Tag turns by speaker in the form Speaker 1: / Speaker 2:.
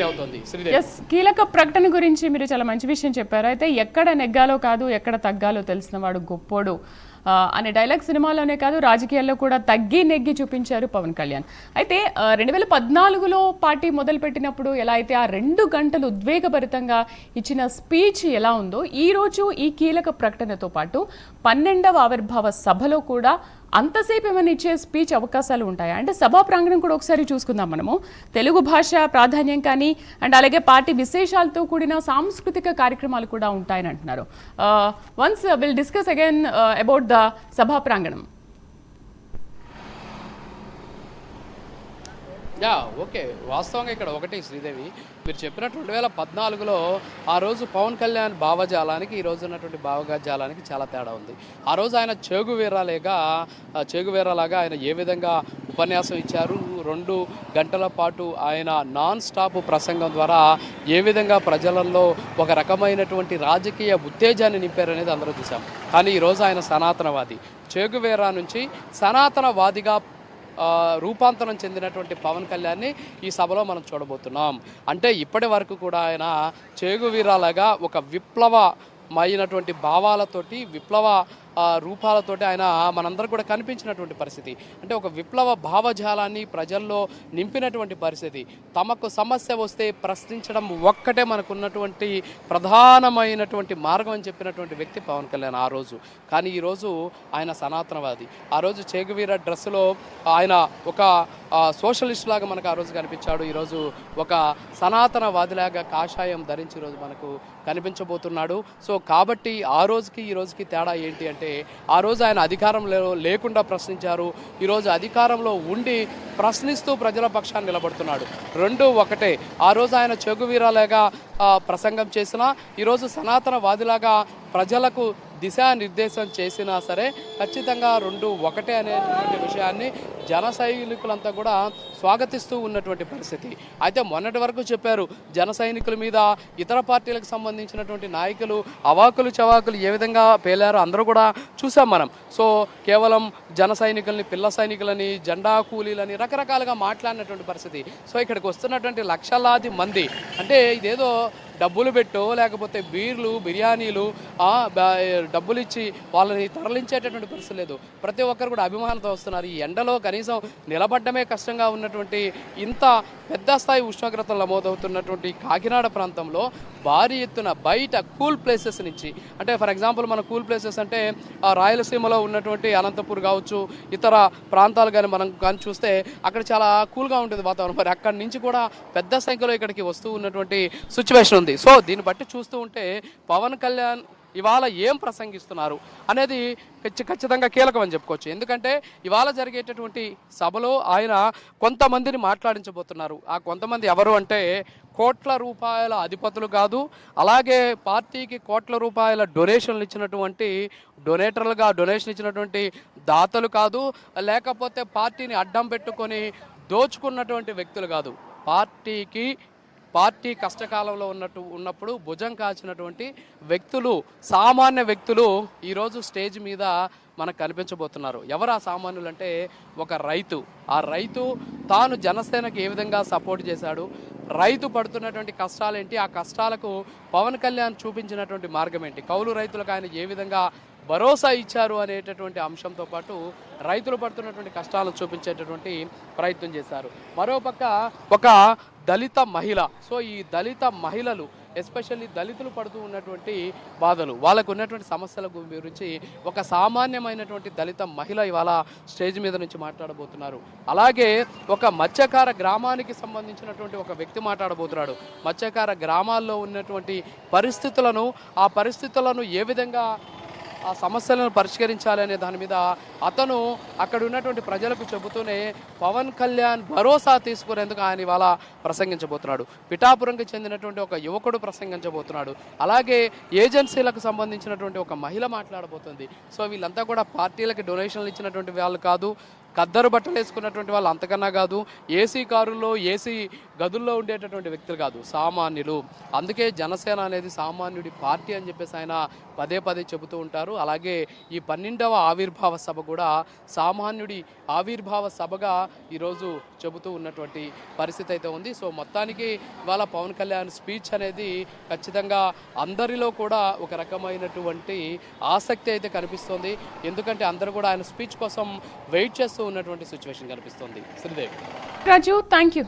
Speaker 1: అవుతుంది శ్రీదేవి.
Speaker 2: కీలక ప్రకటన గురించి మీరు చాలా మంచి విషయం చెప్పారు. అయితే ఎక్కడ నెగ్గాలో కాదు ఎక్కడ తగ్గాలో తెలిసిన వాడు గొప్పోడు అనే డైలాగ్ సినిమాలోనే కాదు రాజకీయాల్లో కూడా తగ్గి నెగ్గి చూపించారు పవన్ కళ్యాణ్. అయితే 2014లో పార్టీ మొదలుపెట్టినప్పుడు ఎలా అయితే ఆ 2 గంటలు ఉద్వేగభరితంగా ఇచ్చిన స్పీచ్ ఎలా ఉందో ఈరోజు ఈ కీలక ప్రకటనతో పాటు 12వ ఆవిర్భావ సభలో కూడా అంతసేపు ఏమైనా ఇచ్చే స్పీచ్ అవకాశాలు ఉంటాయా? అంటే సభా ప్రాంగణం కూడా ఒకసారి చూసుకుందాం మనము. తెలుగు భాష ప్రాధాన్యం కానీ అండ్ అలాగే పార్టీ విశేషాలతో కూడిన సాంస్కృతిక కార్యక్రమాలు కూడా ఉంటాయని అంటున్నారు. Once will discuss again about the సభా ప్రాంగణం.
Speaker 1: ఓకే, వాస్తవంగా ఇక్కడ ఒకటి శ్రీదేవి, మీరు చెప్పినట్టు 2014లో ఆ రోజు పవన్ కళ్యాణ్ భావజాలానికి ఈ రోజు ఉన్నటువంటి భావజాలానికి చాలా తేడా ఉంది. ఆ రోజు ఆయన చేగువేరాలాగా ఆయన ఏ విధంగా ఉపన్యాసం ఇచ్చారు, 2 గంటల పాటు ఆయన నాన్ స్టాప్ ప్రసంగం ద్వారా ఏ విధంగా ప్రజలలో ఒక రకమైనటువంటి రాజకీయ ఉత్తేజాన్ని నింపారనేది అందరూ చూసాం. కానీ ఈరోజు ఆయన సనాతనవాది, చేగువేరా నుంచి సనాతనవాదిగా రూపాంతరం చెందినటువంటి పవన్ కళ్యాణ్ని ఈ సభలో మనం చూడబోతున్నాం. అంటే ఇప్పటి వరకు కూడా ఆయన చేగువీరాలాగా ఒక విప్లవమైనటువంటి భావాలతోటి విప్లవ రూపాలతోటి ఆయన మనందరూ కూడా కనిపించినటువంటి పరిస్థితి. అంటే ఒక విప్లవ భావజాలాన్ని ప్రజల్లో నింపినటువంటి పరిస్థితి. తమకు సమస్య వస్తే ప్రశ్నించడం ఒక్కటే మనకున్నటువంటి ప్రధానమైనటువంటి మార్గం అని చెప్పినటువంటి వ్యక్తి పవన్ కళ్యాణ్ ఆ రోజు. కానీ ఈరోజు ఆయన సనాతనవాది. ఆ రోజు చేగువీర డ్రెస్సులో ఆయన ఒక సోషలిస్ట్ లాగా మనకు ఆ రోజు కనిపించాడు. ఈరోజు ఒక సనాతనవాదిలాగా కాషాయం ధరించి ఈరోజు మనకు కనిపించబోతున్నాడు. సో కాబట్టి ఆ రోజుకి ఈ రోజుకి తేడా ఏంటి అంటే, ఆ రోజు ఆయన అధికారంలో లేకుండా ప్రశ్నించారు, ఈరోజు అధికారంలో ఉండి ప్రశ్నిస్తూ ప్రజల పక్షాన్ని నిలబడుతున్నాడు. 2 ఒకటే. ఆ రోజు ఆయన చెగువీరాలాగా ప్రసంగం చేసినా, ఈరోజు సనాతనవాదిలాగా ప్రజలకు దిశానిర్దేశం చేసినా సరే ఖచ్చితంగా 2 ఒకటే అనేటువంటి విషయాన్ని జన సైనికులంతా కూడా స్వాగతిస్తూ ఉన్నటువంటి పరిస్థితి. అయితే మొన్నటి వరకు చెప్పారు, జన సైనికుల మీద ఇతర పార్టీలకు సంబంధించినటువంటి నాయకులు అవాకులు చవాకులు ఏ విధంగా పేలారో అందరూ కూడా చూసాం మనం. సో కేవలం జన సైనికులని, పిల్ల సైనికులని, జెండా కూలీలని రకరకాలుగా మాట్లాడినటువంటి పరిస్థితి. సో ఇక్కడికి వస్తున్నటువంటి లక్షలాది మంది అంటే ఇదేదో డబ్బులు పెట్టో లేకపోతే బీర్లు బిర్యానీలు డబ్బులు ఇచ్చి వాళ్ళని తరలించేటటువంటి పరిస్థితి లేదు. ప్రతి ఒక్కరు కూడా అభిమానంతో వస్తున్నారు. ఈ ఎండలో కనీసం నిలబడ్డమే కష్టంగా ఉన్నటువంటి ఇంత పెద్ద స్థాయి ఉష్ణోగ్రతలు నమోదవుతున్నటువంటి కాకినాడ ప్రాంతంలో భారీ ఎత్తున బయట కూల్ ప్లేసెస్ నుంచి, అంటే ఫర్ ఎగ్జాంపుల్ మన కూల్ ప్లేసెస్ అంటే రాయలసీమలో ఉన్నటువంటి అనంతపూర్ కావచ్చు, ఇతర ప్రాంతాలు కానీ మనం కానీ చూస్తే అక్కడ చాలా కూల్గా ఉంటుంది వాతావరణం. మరి అక్కడి నుంచి కూడా పెద్ద సంఖ్యలో ఇక్కడికి వస్తూ ఉన్నటువంటి సిచ్యువేషన్ ఉంది. సో దీన్ని బట్టి చూస్తూ ఉంటే పవన్ కళ్యాణ్ ఇవాళ ఏం ప్రసంగిస్తున్నారు అనేది ఖచ్చితంగా కీలకం అని చెప్పుకోవచ్చు. ఎందుకంటే ఇవాళ జరిగేటటువంటి సభలో ఆయన కొంతమందిని మాట్లాడించబోతున్నారు. ఆ కొంతమంది ఎవరు అంటే కోట్ల రూపాయల అధిపతులు కాదు, అలాగే పార్టీకి కోట్ల రూపాయల డొనేషన్లు ఇచ్చినటువంటి డొనేషన్ ఇచ్చినటువంటి దాతలు కాదు, లేకపోతే పార్టీని అడ్డం పెట్టుకొని దోచుకున్నటువంటి వ్యక్తులు కాదు. పార్టీ కష్టకాలంలో ఉన్నప్పుడు భుజం కాల్చినటువంటి వ్యక్తులు, సామాన్య వ్యక్తులు ఈరోజు స్టేజ్ మీద మనకు కనిపించబోతున్నారు. ఎవరు ఆ సామాన్యులు అంటే ఒక రైతు. ఆ రైతు తాను జనసేనకి ఏ విధంగా సపోర్ట్ చేశాడు, రైతు పడుతున్నటువంటి కష్టాలేంటి, ఆ కష్టాలకు పవన్ కళ్యాణ్ చూపించినటువంటి మార్గం ఏంటి, కౌలు రైతులకు ఆయన ఏ విధంగా భరోసా ఇచ్చారు అనేటటువంటి అంశంతో పాటు రైతులు పడుతున్నటువంటి కష్టాలను చూపించేటటువంటి ప్రయత్నం చేశారు. మరోపక్క ఒక దళిత మహిళ. సో ఈ దళిత మహిళలు, ఎస్పెషల్లీ దళితులు పడుతూ ఉన్నటువంటి బాధలు, వాళ్ళకు ఉన్నటువంటి సమస్యల గురించి ఒక సామాన్యమైనటువంటి దళిత మహిళ ఇవాళ స్టేజ్ మీద నుంచి మాట్లాడబోతున్నారు. అలాగే ఒక మత్స్యకార గ్రామానికి సంబంధించినటువంటి ఒక వ్యక్తి మాట్లాడబోతున్నాడు. మత్స్యకార గ్రామాల్లో ఉన్నటువంటి ఆ పరిస్థితులను ఏ విధంగా ఆ సమస్యలను పరిష్కరించాలి అనే దాని మీద అతను అక్కడ ఉన్నటువంటి ప్రజలకు చెబుతూనే పవన్ కళ్యాణ్ భరోసా తీసుకునేందుకు ఆయన ఇవాళ ప్రసంగించబోతున్నాడు. పిఠాపురంకి చెందినటువంటి ఒక యువకుడు ప్రసంగించబోతున్నాడు. అలాగే ఏజెన్సీలకు సంబంధించినటువంటి ఒక మహిళ మాట్లాడబోతుంది. సో వీళ్ళంతా కూడా పార్టీలకి డొనేషన్లు ఇచ్చినటువంటి వాళ్ళు కాదు, ఖద్దరు బట్టలు వేసుకున్నటువంటి వాళ్ళు అంతకన్నా కాదు, ఏసీ కారుల్లో ఏసీ గదుల్లో ఉండేటటువంటి వ్యక్తులు కాదు, సామాన్యులు. అందుకే జనసేన అనేది సామాన్యుడి పార్టీ అని చెప్పేసి ఆయన పదే పదే చెబుతూ ఉంటారు. అలాగే ఈ 12వ ఆవిర్భావ సభ కూడా సామాన్యుడి ఆవిర్భావ సభగా ఈరోజు చెబుతూ ఉన్నటువంటి పరిస్థితి అయితే ఉంది. సో మొత్తానికి ఇవాళ పవన్ కళ్యాణ్ స్పీచ్ అనేది ఖచ్చితంగా అందరిలో కూడా ఒక రకమైనటువంటి ఆసక్తి అయితే కనిపిస్తుంది. ఎందుకంటే అందరూ కూడా ఆయన స్పీచ్ కోసం వెయిట్ చేస్తూ ఉన్నటువంటి సిచ్యువేషన్ కనిపిస్తుంది. శ్రీదేవి.
Speaker 2: రాజు, థ్యాంక్ యూ.